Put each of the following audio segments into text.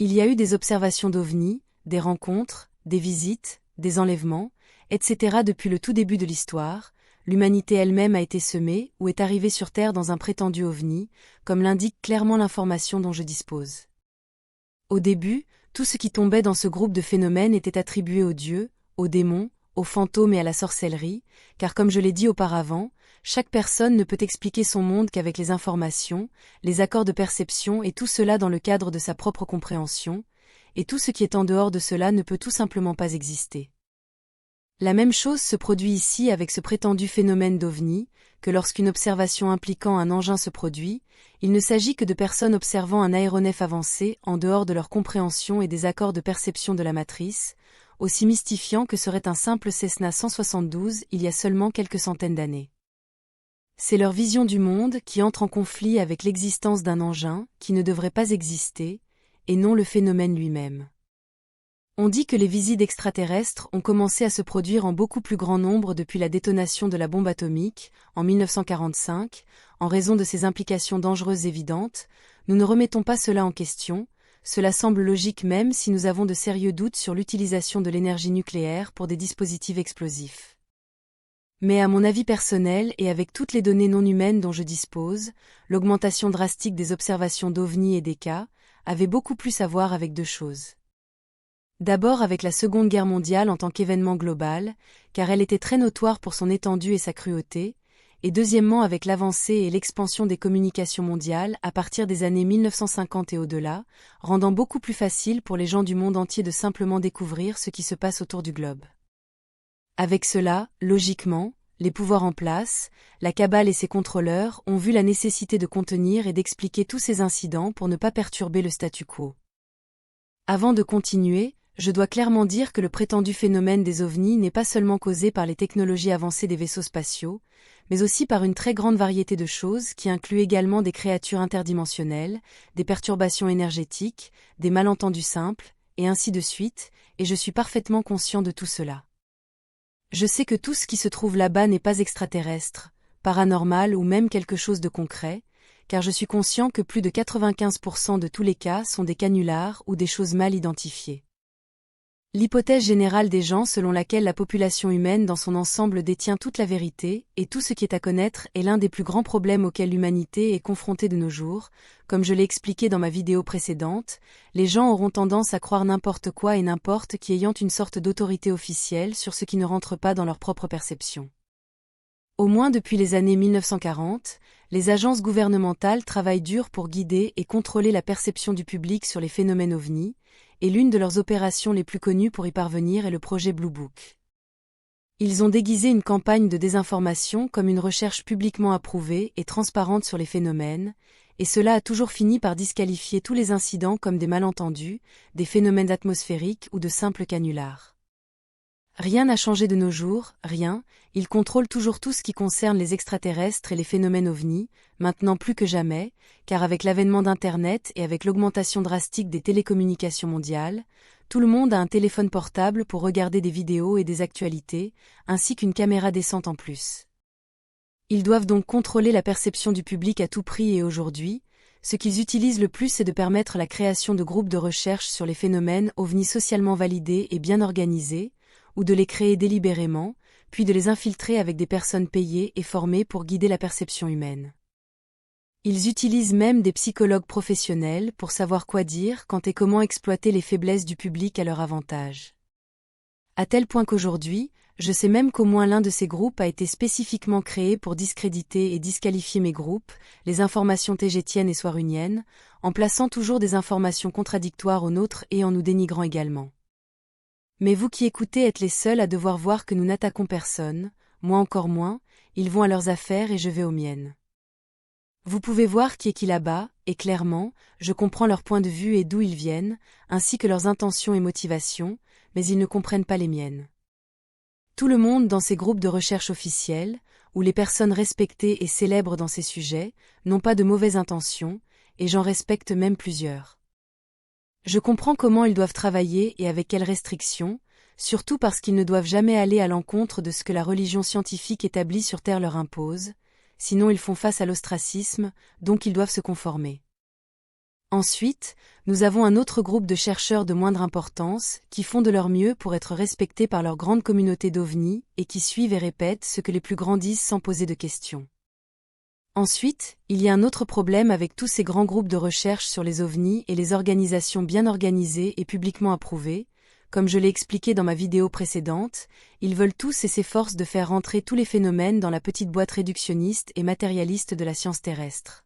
Il y a eu des observations d'OVNI, des rencontres, des visites, des enlèvements, etc. Depuis le tout début de l'histoire, l'humanité elle-même a été semée ou est arrivée sur Terre dans un prétendu OVNI, comme l'indique clairement l'information dont je dispose. Au début, tout ce qui tombait dans ce groupe de phénomènes était attribué aux dieux, aux démons, aux fantômes et à la sorcellerie, car comme je l'ai dit auparavant, chaque personne ne peut expliquer son monde qu'avec les informations, les accords de perception et tout cela dans le cadre de sa propre compréhension, et tout ce qui est en dehors de cela ne peut tout simplement pas exister. La même chose se produit ici avec ce prétendu phénomène d'OVNI, que lorsqu'une observation impliquant un engin se produit, il ne s'agit que de personnes observant un aéronef avancé en dehors de leur compréhension et des accords de perception de la matrice, aussi mystifiant que serait un simple Cessna 172 il y a seulement quelques centaines d'années. C'est leur vision du monde qui entre en conflit avec l'existence d'un engin qui ne devrait pas exister, et non le phénomène lui-même. On dit que les visites extraterrestres ont commencé à se produire en beaucoup plus grand nombre depuis la détonation de la bombe atomique, en 1945, en raison de ses implications dangereuses évidentes. Nous ne remettons pas cela en question, cela semble logique même si nous avons de sérieux doutes sur l'utilisation de l'énergie nucléaire pour des dispositifs explosifs. Mais à mon avis personnel et avec toutes les données non humaines dont je dispose, l'augmentation drastique des observations d'OVNI et des cas avait beaucoup plus à voir avec deux choses. D'abord avec la Seconde Guerre mondiale en tant qu'événement global, car elle était très notoire pour son étendue et sa cruauté, et deuxièmement avec l'avancée et l'expansion des communications mondiales à partir des années 1950 et au-delà, rendant beaucoup plus facile pour les gens du monde entier de simplement découvrir ce qui se passe autour du globe. Avec cela, logiquement, les pouvoirs en place, la cabale et ses contrôleurs ont vu la nécessité de contenir et d'expliquer tous ces incidents pour ne pas perturber le statu quo. Avant de continuer, je dois clairement dire que le prétendu phénomène des OVNI n'est pas seulement causé par les technologies avancées des vaisseaux spatiaux, mais aussi par une très grande variété de choses qui incluent également des créatures interdimensionnelles, des perturbations énergétiques, des malentendus simples, et ainsi de suite, et je suis parfaitement conscient de tout cela. Je sais que tout ce qui se trouve là-bas n'est pas extraterrestre, paranormal ou même quelque chose de concret, car je suis conscient que plus de 95% de tous les cas sont des canulars ou des choses mal identifiées. L'hypothèse générale des gens selon laquelle la population humaine dans son ensemble détient toute la vérité et tout ce qui est à connaître est l'un des plus grands problèmes auxquels l'humanité est confrontée de nos jours. Comme je l'ai expliqué dans ma vidéo précédente, les gens auront tendance à croire n'importe quoi et n'importe qui ayant une sorte d'autorité officielle sur ce qui ne rentre pas dans leur propre perception. Au moins depuis les années 1940, les agences gouvernementales travaillent dur pour guider et contrôler la perception du public sur les phénomènes OVNI, et l'une de leurs opérations les plus connues pour y parvenir est le projet Blue Book. Ils ont déguisé une campagne de désinformation comme une recherche publiquement approuvée et transparente sur les phénomènes, et cela a toujours fini par disqualifier tous les incidents comme des malentendus, des phénomènes atmosphériques ou de simples canulars. Rien n'a changé de nos jours, rien, ils contrôlent toujours tout ce qui concerne les extraterrestres et les phénomènes OVNI, maintenant plus que jamais, car avec l'avènement d'Internet et avec l'augmentation drastique des télécommunications mondiales, tout le monde a un téléphone portable pour regarder des vidéos et des actualités, ainsi qu'une caméra décente en plus. Ils doivent donc contrôler la perception du public à tout prix et aujourd'hui, ce qu'ils utilisent le plus c'est de permettre la création de groupes de recherche sur les phénomènes OVNI socialement validés et bien organisés, ou de les créer délibérément, puis de les infiltrer avec des personnes payées et formées pour guider la perception humaine. Ils utilisent même des psychologues professionnels pour savoir quoi dire quand et comment exploiter les faiblesses du public à leur avantage. À tel point qu'aujourd'hui, je sais même qu'au moins l'un de ces groupes a été spécifiquement créé pour discréditer et disqualifier mes groupes, les informations tégétiennes et soiruniennes, en plaçant toujours des informations contradictoires aux nôtres et en nous dénigrant également. Mais vous qui écoutez êtes les seuls à devoir voir que nous n'attaquons personne, moi encore moins, ils vont à leurs affaires et je vais aux miennes. Vous pouvez voir qui est qui là-bas, et clairement, je comprends leur point de vue et d'où ils viennent, ainsi que leurs intentions et motivations, mais ils ne comprennent pas les miennes. Tout le monde dans ces groupes de recherche officiels, où les personnes respectées et célèbres dans ces sujets, n'ont pas de mauvaises intentions, et j'en respecte même plusieurs. Je comprends comment ils doivent travailler et avec quelles restrictions, surtout parce qu'ils ne doivent jamais aller à l'encontre de ce que la religion scientifique établie sur Terre leur impose, sinon ils font face à l'ostracisme, donc ils doivent se conformer. Ensuite, nous avons un autre groupe de chercheurs de moindre importance, qui font de leur mieux pour être respectés par leur grande communauté d'OVNI et qui suivent et répètent ce que les plus grands disent sans poser de questions. Ensuite, il y a un autre problème avec tous ces grands groupes de recherche sur les OVNI et les organisations bien organisées et publiquement approuvées. Comme je l'ai expliqué dans ma vidéo précédente, ils veulent tous et s'efforcent de faire rentrer tous les phénomènes dans la petite boîte réductionniste et matérialiste de la science terrestre.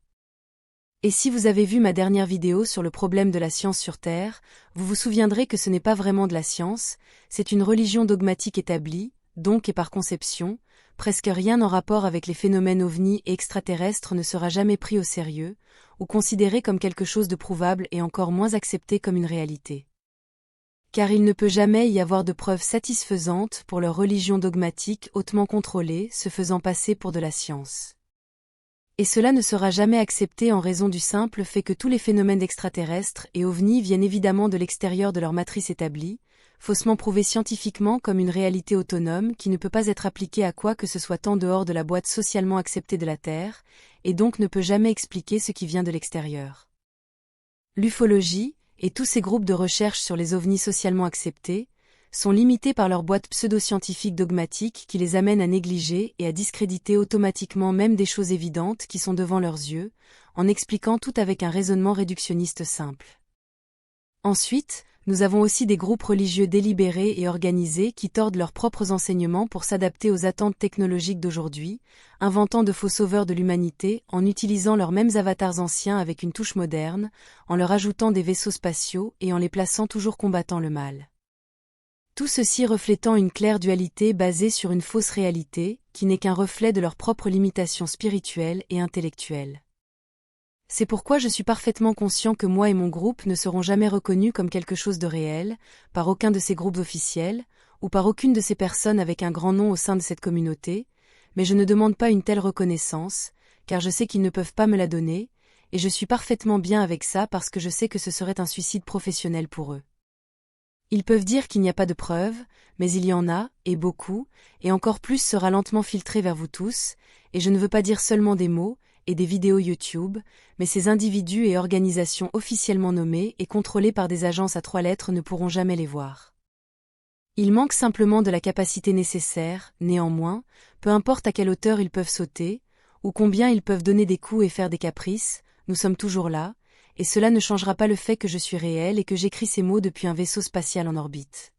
Et si vous avez vu ma dernière vidéo sur le problème de la science sur Terre, vous vous souviendrez que ce n'est pas vraiment de la science, c'est une religion dogmatique établie, donc et par conception, presque rien en rapport avec les phénomènes ovnis et extraterrestres ne sera jamais pris au sérieux, ou considéré comme quelque chose de prouvable et encore moins accepté comme une réalité. Car il ne peut jamais y avoir de preuves satisfaisantes pour leur religion dogmatique hautement contrôlée se faisant passer pour de la science. Et cela ne sera jamais accepté en raison du simple fait que tous les phénomènes extraterrestres et ovnis viennent évidemment de l'extérieur de leur matrice établie, faussement prouvée scientifiquement comme une réalité autonome qui ne peut pas être appliquée à quoi que ce soit en dehors de la boîte socialement acceptée de la Terre, et donc ne peut jamais expliquer ce qui vient de l'extérieur. L'ufologie, et tous ces groupes de recherche sur les ovnis socialement acceptés, sont limités par leur boîte pseudo-scientifique dogmatique qui les amène à négliger et à discréditer automatiquement même des choses évidentes qui sont devant leurs yeux, en expliquant tout avec un raisonnement réductionniste simple. Ensuite, nous avons aussi des groupes religieux délibérés et organisés qui tordent leurs propres enseignements pour s'adapter aux attentes technologiques d'aujourd'hui, inventant de faux sauveurs de l'humanité en utilisant leurs mêmes avatars anciens avec une touche moderne, en leur ajoutant des vaisseaux spatiaux et en les plaçant toujours combattant le mal. Tout ceci reflétant une claire dualité basée sur une fausse réalité, qui n'est qu'un reflet de leurs propres limitations spirituelles et intellectuelles. C'est pourquoi je suis parfaitement conscient que moi et mon groupe ne seront jamais reconnus comme quelque chose de réel, par aucun de ces groupes officiels, ou par aucune de ces personnes avec un grand nom au sein de cette communauté, mais je ne demande pas une telle reconnaissance, car je sais qu'ils ne peuvent pas me la donner, et je suis parfaitement bien avec ça parce que je sais que ce serait un suicide professionnel pour eux. Ils peuvent dire qu'il n'y a pas de preuves, mais il y en a, et beaucoup, et encore plus sera lentement filtré vers vous tous, et je ne veux pas dire seulement des mots, et des vidéos YouTube, mais ces individus et organisations officiellement nommés et contrôlés par des agences à 3 lettres ne pourront jamais les voir. Il manque simplement de la capacité nécessaire, néanmoins, peu importe à quelle hauteur ils peuvent sauter, ou combien ils peuvent donner des coups et faire des caprices, nous sommes toujours là, et cela ne changera pas le fait que je suis réel et que j'écris ces mots depuis un vaisseau spatial en orbite.